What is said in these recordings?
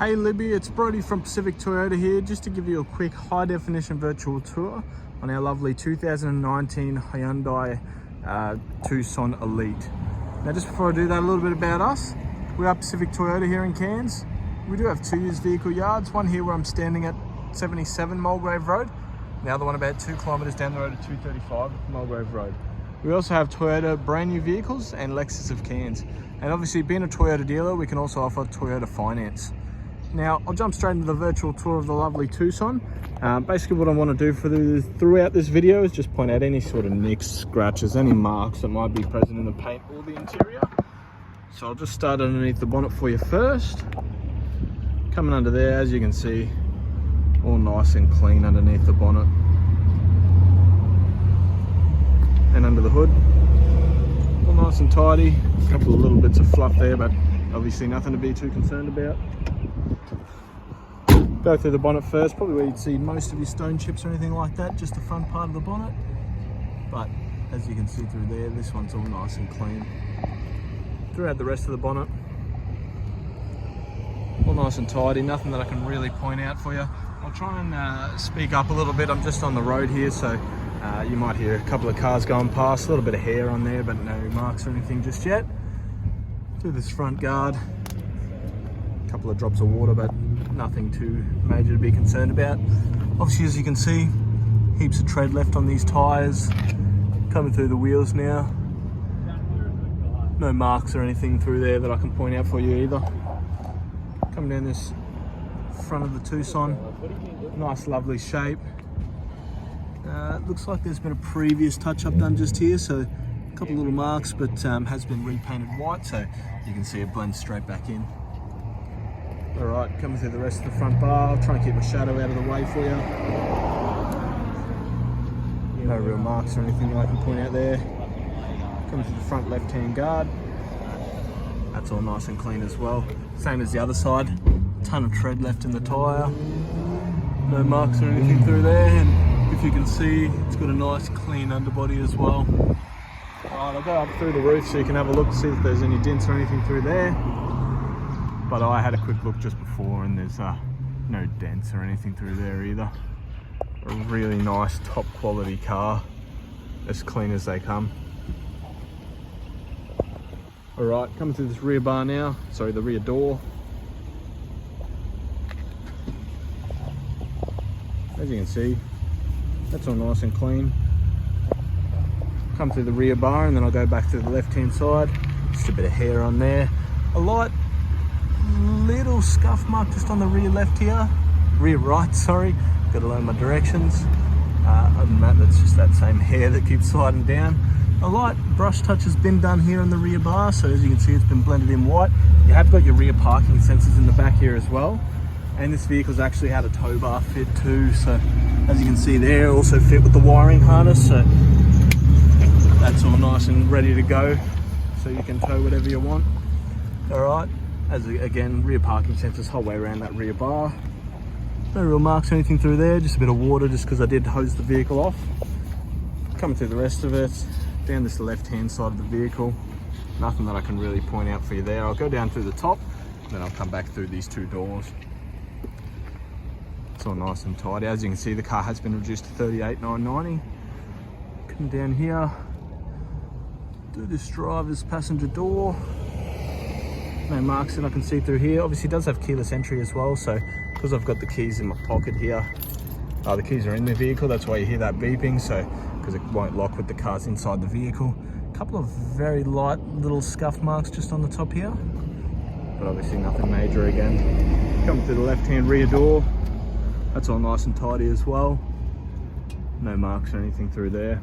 Hey Libby, it's Brody from Pacific Toyota here, just to give you a quick high definition virtual tour on our lovely 2019 Hyundai Tucson Elite. Now just before I do that, a little bit about us. We are Pacific Toyota here in Cairns. We do have two used vehicle yards, one here where I'm standing at 77 Mulgrave Road, and the other one about 2 kilometres down the road at 235 Mulgrave Road. We also have Toyota brand new vehicles and Lexus of Cairns. And obviously being a Toyota dealer, we can also offer Toyota finance. Now, I'll jump straight into the virtual tour of the lovely Tucson. Basically what I want to do throughout this video is just point out any sort of nicks, scratches, any marks that might be present in the paint or the interior. So I'll just start underneath the bonnet for you first. Coming under there, as you can see, all nice and clean underneath the bonnet. And under the hood, all nice and tidy. A couple of little bits of fluff there, but obviously nothing to be too concerned about. Go through the bonnet first, probably where you'd see most of your stone chips or anything like that, just the front part of the bonnet. But as you can see through there, this one's all nice and clean. Throughout the rest of the bonnet, all nice and tidy, nothing that I can really point out for you. I'll try and speak up a little bit. I'm just on the road here, so you might hear a couple of cars going past, a little bit of hair on there, but no marks or anything just yet. Through this front guard, a couple of drops of water, but nothing too major to be concerned about. Obviously, as you can see, heaps of tread left on these tyres. Coming through the wheels now. No marks or anything through there that I can point out for you either. Coming down this front of the Tucson, nice lovely shape. It looks like there's been a previous touch-up done just here, so a couple little marks, but has been repainted white, so you can see it blends straight back in. Alright, coming through the rest of the front bar. I'll try and keep my shadow out of the way for you. No real marks or anything that I can point out there. Coming through the front left-hand guard. That's all nice and clean as well. Same as the other side. Ton of tread left in the tyre. No marks or anything through there. And if you can see, it's got a nice clean underbody as well. Alright, I'll go up through the roof so you can have a look to see if there's any dents or anything through there. But I had a quick look just before and there's no dents or anything through there either. A really nice top quality car, as clean as they come. Alright, coming through this rear bar now, sorry, the rear door. As you can see, that's all nice and clean. Come through the rear bar and then I'll go back to the left hand side. Just a bit of hair on there. A light little scuff mark just on the rear left here. Rear right, sorry. Got to learn my directions. Other than that, that's just that same hair that keeps sliding down. A light brush touch has been done here on the rear bar, so as you can see, it's been blended in white. You have got your rear parking sensors in the back here as well. And this vehicle's actually had a tow bar fit too, so as you can see there, also fit with the wiring harness, so that's all nice and ready to go, so you can tow whatever you want. Alright, as again, rear parking sensors whole way around that rear bar. No real marks or anything through there, just a bit of water just because I did hose the vehicle off. Coming through the rest of it, down this left hand side of the vehicle, nothing that I can really point out for you there. I'll go down through the top, and then I'll come back through these two doors. It's all nice and tidy. As you can see, the car has been reduced to 38,990. Come down here, do this driver's passenger door. No marks that I can see through here. Obviously it does have keyless entry as well, so because I've got the keys in my pocket here, the keys are in the vehicle, that's why you hear that beeping, so because it won't lock with the cars inside the vehicle. A couple of very light little scuff marks just on the top here, but obviously nothing major again. Coming through the left hand rear door, that's all nice and tidy as well. No marks or anything through there.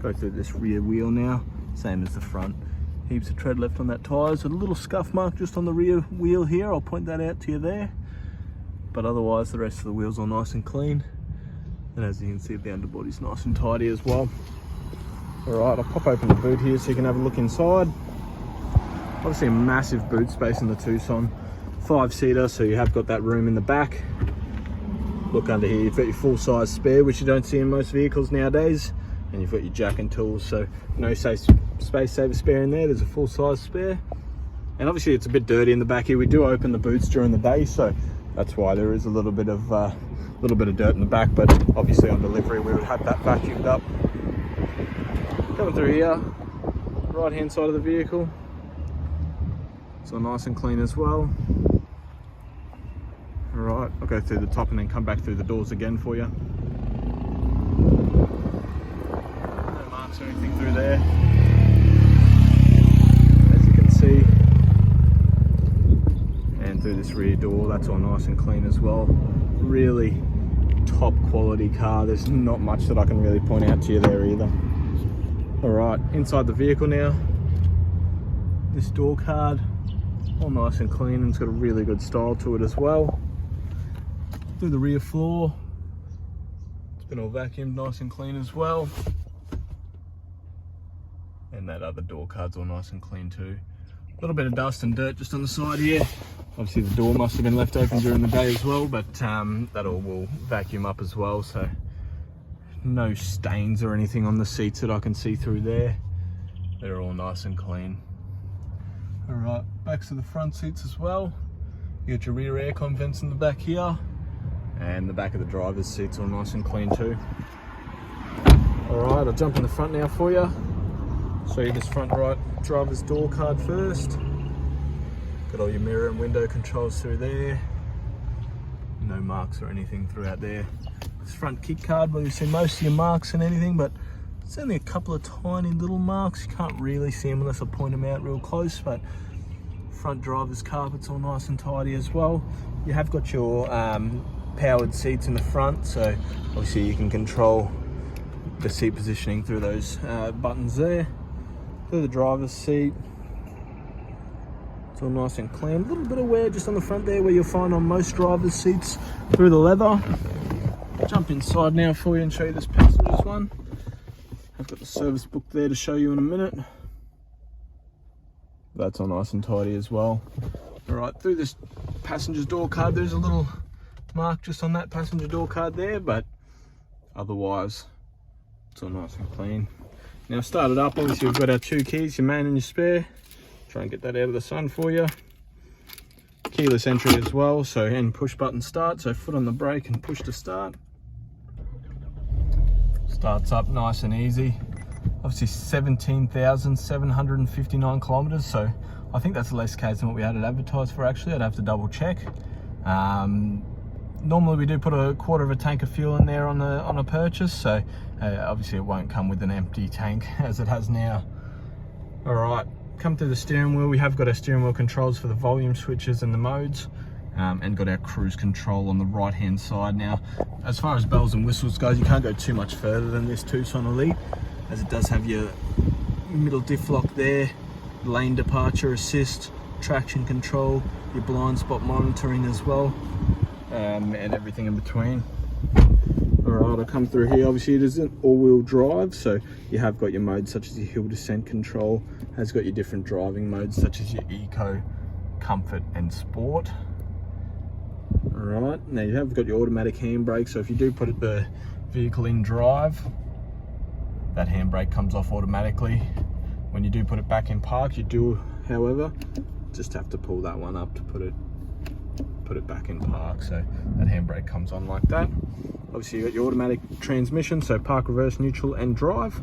Go through this rear wheel now, same as the front. Heaps of tread left on that tyre, so a little scuff mark just on the rear wheel here. I'll point that out to you there. But otherwise, the rest of the wheel's all nice and clean. And as you can see, the underbody's nice and tidy as well. Alright, I'll pop open the boot here so you can have a look inside. Obviously a massive boot space in the Tucson. 5-seater, so you have got that room in the back. Look under here, you've got your full-size spare, which you don't see in most vehicles nowadays. And you've got your jack and tools, so no space saver spare in there. There's a full-size spare. And obviously it's a bit dirty in the back here. We do open the boots during the day, so that's why there is a little bit of dirt in the back, but obviously on delivery we would have that vacuumed up. Coming through here, right hand side of the vehicle, it's all nice and clean as well. Alright, I'll go through the top and then come back through the doors again for you. No marks or anything through there, as you can see. And through this rear door, that's all nice and clean as well. Really top quality car. There's not much that I can really point out to you there either. Alright, inside the vehicle now. This door card, all nice and clean, and it's got a really good style to it as well. Through the rear floor, it's been all vacuumed nice and clean as well. And that other door card's all nice and clean too. A little bit of dust and dirt just on the side here. Obviously the door must have been left open during the day as well, but that all will vacuum up as well, so no stains or anything on the seats that I can see through there. They're all nice and clean. Alright, backs to the front seats as well. You got your rear aircon vents in the back here, and the back of the driver's seat's all nice and clean too. Alright, I'll jump in the front now for you. Show you this front right driver's door card first. Got all your mirror and window controls through there. No marks or anything throughout there. This front kit card, well, you see most of your marks and anything, but it's only a couple of tiny little marks. You can't really see them unless I point them out real close, but front driver's carpet's all nice and tidy as well. You have got your powered seats in the front, so obviously you can control the seat positioning through those buttons there. Through the driver's seat, it's all nice and clean. A little bit of wear just on the front there, where you'll find on most driver's seats through the leather. Jump inside now for you and show you this passenger's one. I've got the service book there to show you in a minute. That's all nice and tidy as well. Alright, through this passenger's door card, there's a little mark just on that passenger door card there, but otherwise it's all nice and clean. Now start it up, obviously we've got our two keys, your main and your spare. Try and get that out of the sun for you. Keyless entry as well, so, and push button start, so foot on the brake and push to start. Starts up nice and easy. Obviously 17,759 kilometers, so I think that's less Ks than what we had it advertised for actually. I'd have to double check. Normally we do put a quarter of a tank of fuel in there on a purchase, so obviously it won't come with an empty tank as it has now. Alright, come through the steering wheel. We have got our steering wheel controls for the volume switches and the modes, and got our cruise control on the right hand side. Now as far as bells and whistles goes, you can't go too much further than this Tucson Elite, as it does have your middle diff lock there, lane departure assist, traction control, your blind spot monitoring as well, and everything in between. Alright, I'll come through here. Obviously it is an all-wheel drive, so you have got your modes such as your hill descent control, has got your different driving modes such as your eco, comfort and sport. Alright, now you have got your automatic handbrake, so if you do put the vehicle in drive, that handbrake comes off automatically. When you do put it back in park, you do, however, just have to pull that one up to put it back in park, so that handbrake comes on like that. Obviously you've got your automatic transmission, so park, reverse, neutral and drive.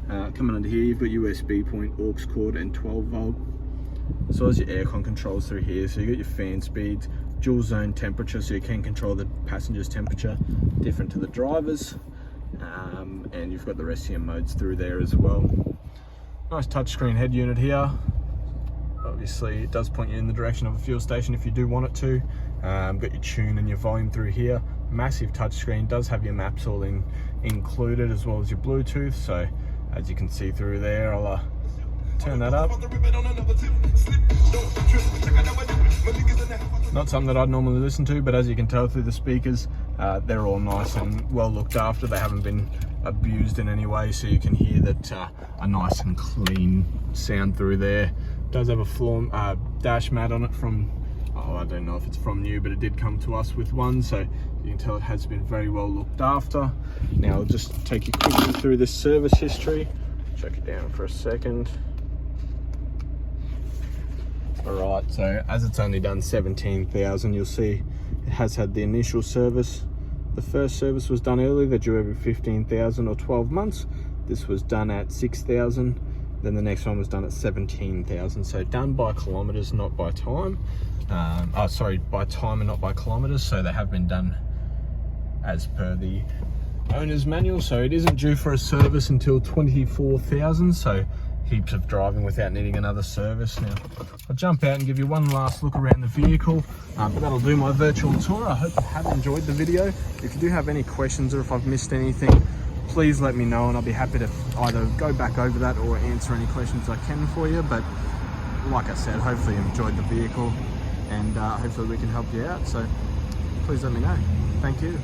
Coming under here, you've got USB point, aux cord and 12 volt, as well as your aircon controls through here. So you got your fan speeds, dual zone temperature, so you can control the passenger's temperature different to the driver's, and you've got the rest of your modes through there as well. Nice touchscreen head unit here. Obviously it does point you in the direction of a fuel station if you do want it to. Got your tune and your volume through here. Massive touchscreen, does have your maps all included, as well as your Bluetooth, so as you can see through there, I'll turn that up. Not something that I'd normally listen to, but as you can tell through the speakers, they're all nice and well looked after. They haven't been abused in any way, so you can hear that a nice and clean sound through there. It does have a floor dash mat on it from, I don't know if it's from new, but it did come to us with one, so you can tell it has been very well looked after. Now I'll just take you quickly through this service history. Check it down for a second. Alright, so as it's only done 17,000, you'll see it has had the initial service. The first service was done early, they're due every 15,000 or 12 months. This was done at 6,000. Then the next one was done at 17,000. So done by kilometers, not by time. By time and not by kilometers. So they have been done as per the owner's manual. So it isn't due for a service until 24,000. So heaps of driving without needing another service. Now I'll jump out and give you one last look around the vehicle, but that'll do my virtual tour. I hope you have enjoyed the video. If you do have any questions or if I've missed anything, please let me know and I'll be happy to either go back over that or answer any questions I can for you. But like I said, hopefully you enjoyed the vehicle and hopefully we can help you out. So please let me know. Thank you.